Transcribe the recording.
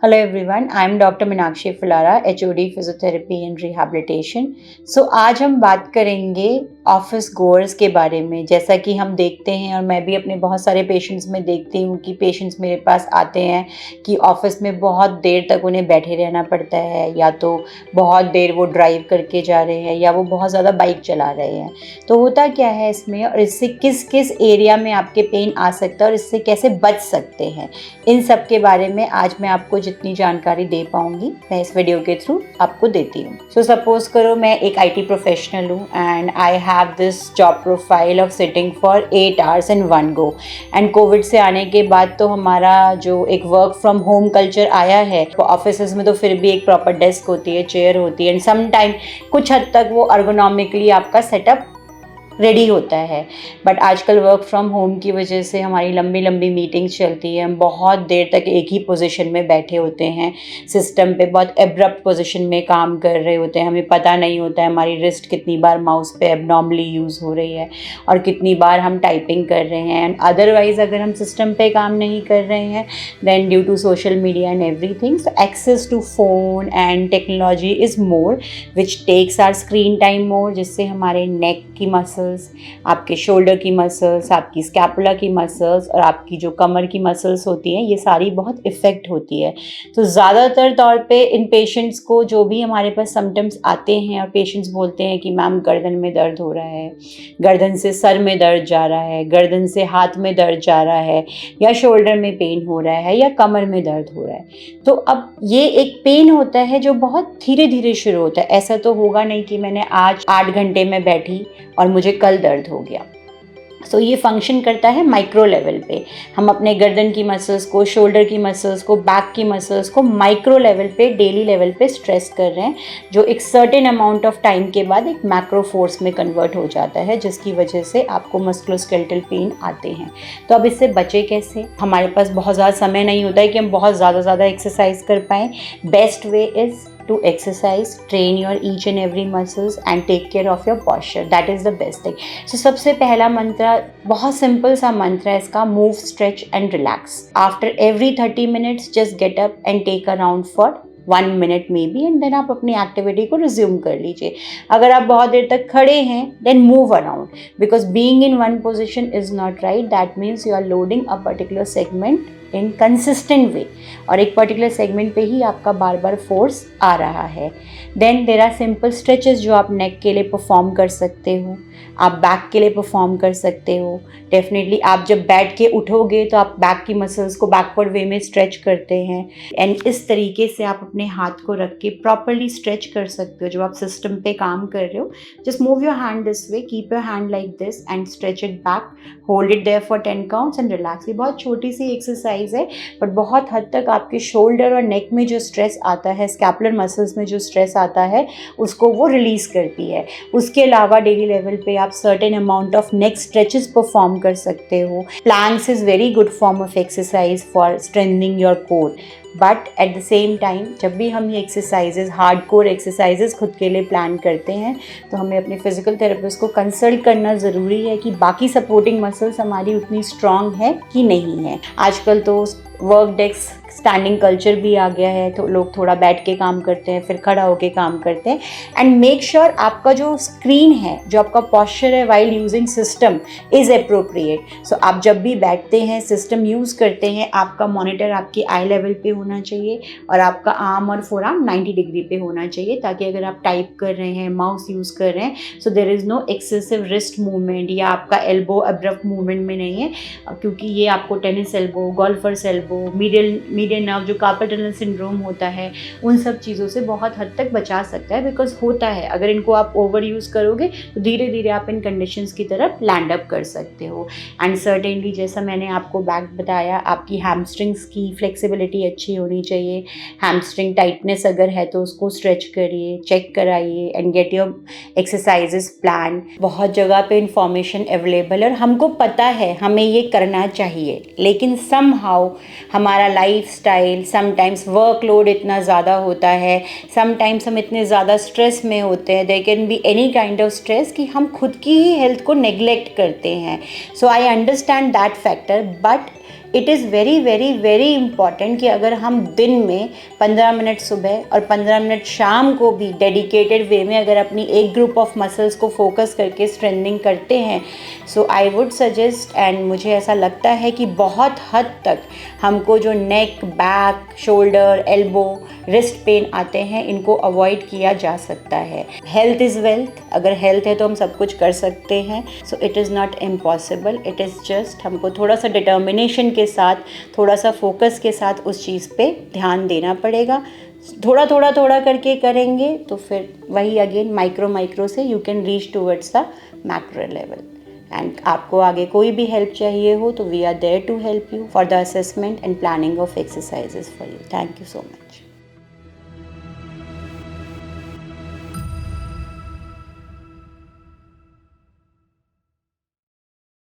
Hello everyone, I am Dr. Meenakshi Phulara, HOD physiotherapy and rehabilitation. आज हम बात करेंगे ऑफिस गोअर्स के बारे में। जैसा कि हम देखते हैं और मैं भी अपने बहुत सारे पेशेंट्स में देखती हूँ कि पेशेंट्स मेरे पास आते हैं कि ऑफिस में बहुत देर तक उन्हें बैठे रहना पड़ता है, या तो बहुत देर वो ड्राइव करके जा रहे हैं या वो बहुत ज़्यादा बाइक चला रहे हैं। तो होता क्या है इसमें, और इससे किस किस एरिया में आपके पेन आ सकता है और इससे कैसे बच सकते हैं, इन सब के बारे में आज मैं आपको जितनी जानकारी दे पाऊंगी मैं इस वीडियो के थ्रू आपको देती हूँ। सपोज करो मैं एक IT प्रोफेशनल हूँ and I have this job profile of sitting for 8 hours in one go. And Covid से आने के बाद तो हमारा जो एक वर्क फ्रॉम होम कल्चर आया है, तो ऑफिस में तो फिर भी एक प्रॉपर डेस्क होती है, चेयर होती है, एंड सम टाइम कुछ हद तक वो अर्गोनॉमिकली आपका सेटअप रेडी होता है। बट आजकल वर्क फ्रॉम होम की वजह से हमारी लंबी लंबी मीटिंग्स चलती है, हम बहुत देर तक एक ही पोजीशन में बैठे होते हैं, सिस्टम पे बहुत एब्रप्ट पोजीशन में काम कर रहे होते हैं, हमें पता नहीं होता है हमारी रिस्ट कितनी बार माउस पे एबनॉर्मली यूज़ हो रही है और कितनी बार हम टाइपिंग कर रहे हैं। एंड अदरवाइज़ अगर हम सिस्टम पे काम नहीं कर रहे हैं, then due to social media and everything, so access to phone and technology is more which takes our screen time more, जिससे हमारे नेक की मसल्स, आपके शोल्डर की मसल्स, आपकी स्कैपुला की मसल्स और आपकी जो कमर की मसल्स होती हैं, ये सारी बहुत इफ़ेक्ट होती है। तो ज़्यादातर तौर पे इन पेशेंट्स को जो भी हमारे पास सिम्टम्स आते हैं और पेशेंट्स बोलते हैं कि मैम गर्दन में दर्द हो रहा है, गर्दन से सर में दर्द जा रहा है, गर्दन से हाथ में दर्द जा रहा है, या शोल्डर में पेन हो रहा है, या कमर में दर्द हो रहा है। तो अब ये एक पेन होता है जो बहुत धीरे धीरे शुरू होता है। ऐसा तो होगा नहीं कि मैंने आज 8 घंटे में बैठी और मुझे कल दर्द हो गया। ये फंक्शन करता है माइक्रो लेवल पे। हम अपने गर्दन की मसल्स को, शोल्डर की मसल्स को, बैक की मसल्स को माइक्रो लेवल पे, डेली लेवल पे स्ट्रेस कर रहे हैं, जो एक सर्टेन अमाउंट ऑफ टाइम के बाद एक मैक्रो फोर्स में कन्वर्ट हो जाता है, जिसकी वजह से आपको मस्कुलोस्केलेटल पेन आते हैं। तो अब इससे बचे कैसे? हमारे पास बहुत ज़्यादा समय नहीं होता है कि हम बहुत ज़्यादा एक्सरसाइज कर पाएँ। Best way is to exercise, train your each and every muscles and take care of your posture. That is the best thing. सबसे पहला मंत्र, बहुत सिंपल सा मंत्र है इसका, move, stretch and relax. After every 30 minutes just get up and take a round for 1 minute maybe, and then आप अपनी एक्टिविटी को रिज्यूम कर लीजिए। अगर आप बहुत देर तक खड़े हैं, then move around, because being in one position is not right. That means you are loading a particular segment in consistent way, और एक पर्टिकुलर सेगमेंट पे ही आपका बार बार फोर्स आ रहा है। Then there are simple stretches जो आप नेक के लिए परफॉर्म कर सकते हो, आप बैक के लिए परफॉर्म कर सकते हो। डेफिनेटली आप जब बैठ के उठोगे तो आप बैक की मसल्स को बैकवर्ड वे में स्ट्रेच करते हैं, एंड इस तरीके से आप अपने हाथ को रख के प्रॉपरली स्ट्रेच कर सकते हो। जब आप सिस्टम पे काम कर रहे हो, just move your hand this way, keep your hand like this and stretch it back, hold it there for 10 counts and relax. ये बहुत छोटी सी एक्सरसाइज है, बट बहुत हद तक आपके शोल्डर और नेक में जो स्ट्रेस आता है, स्कैपुलर मसल्स में जो स्ट्रेस आता है, उसको वो रिलीज करती है। उसके अलावा डेली लेवल पे आप certain amount of neck stretches perform कर सकते हो। Planks is very good form of exercise for strengthening your core. But at the same time जब भी हम ये एक्सरसाइजेज, हार्डकोर एक्सरसाइजेज खुद के लिए प्लान करते हैं, तो हमें अपने फिजिकल थेरेपिस्ट को कंसल्ट करना ज़रूरी है कि बाकी सपोर्टिंग मसल्स हमारी उतनी स्ट्रांग है कि नहीं है। आजकल तो वर्क डेस्क स्टैंडिंग कल्चर भी आ गया है, तो लोग थोड़ा बैठ के काम करते हैं, फिर खड़ा होके काम करते हैं। एंड मेक श्योर आपका जो स्क्रीन है, जो आपका पॉस्चर है while using system is appropriate. So आप जब भी बैठते हैं, सिस्टम यूज़ करते हैं, आपका मॉनिटर आपकी आई लेवल पे होना चाहिए और आपका आर्म और फोर आर्म 90 डिग्री पे होना चाहिए, ताकि अगर आप टाइप कर रहे हैं, माउस यूज़ कर रहे हैं, so there is no excessive wrist movement, या आपका एल्बो अब्रप्ट मूवमेंट में नहीं है, क्योंकि ये आपको tennis elbow, golfer's elbow, median nerve, जो कार्पल टनल सिंड्रोम होता है, उन सब चीज़ों से बहुत हद तक बचा सकता है। बिकॉज होता है, अगर इनको आप ओवर यूज़ करोगे तो धीरे धीरे आप इन कंडीशंस की तरफ लैंड अप कर सकते हो। एंड सर्टेनली जैसा मैंने आपको बैक बताया, आपकी हैमस्ट्रिंग्स की फ्लेक्सिबिलिटी अच्छी होनी चाहिए। हैमस्ट्रिंग टाइटनेस अगर है तो उसको स्ट्रेच करिए, चेक कराइए and get your exercises plan. बहुत जगह पे इंफॉर्मेशन अवेलेबल है और हमको पता है हमें ये करना चाहिए, लेकिन समहाउ हमारा लाइफ स्टाइल, समटाइम्स वर्कलोड इतना ज़्यादा होता है, समटाइम्स हम इतने ज़्यादा स्ट्रेस में होते हैं, there can be any kind of stress, कि हम खुद की ही हेल्थ को नेग्लेक्ट करते हैं। So I understand that factor, but it is very very very important कि अगर हम दिन में 15 मिनट सुबह और 15 मिनट शाम को भी डेडिकेटेड वे में अगर अपनी एक ग्रुप ऑफ मसल्स को फोकस करके स्ट्रेंथनिंग करते हैं, so I would suggest, and मुझे ऐसा लगता है कि बहुत हद तक हमको जो neck, back, shoulder, elbow, wrist pain आते हैं, इनको अवॉइड किया जा सकता है। हेल्थ इज़ वेल्थ, अगर हेल्थ है तो हम सब कुछ कर सकते हैं। So it is not impossible, it is just हमको थोड़ा सा डिटर्मिनेशन के साथ, थोड़ा सा फोकस के साथ उस चीज़ पे ध्यान देना पड़ेगा। थोड़ा करके करेंगे तो फिर वही अगेन माइक्रो से you can reach towards the macro level. And आपको आगे कोई भी हेल्प चाहिए हो तो we are there to help you for the assessment and planning of exercises for you. Thank you so much.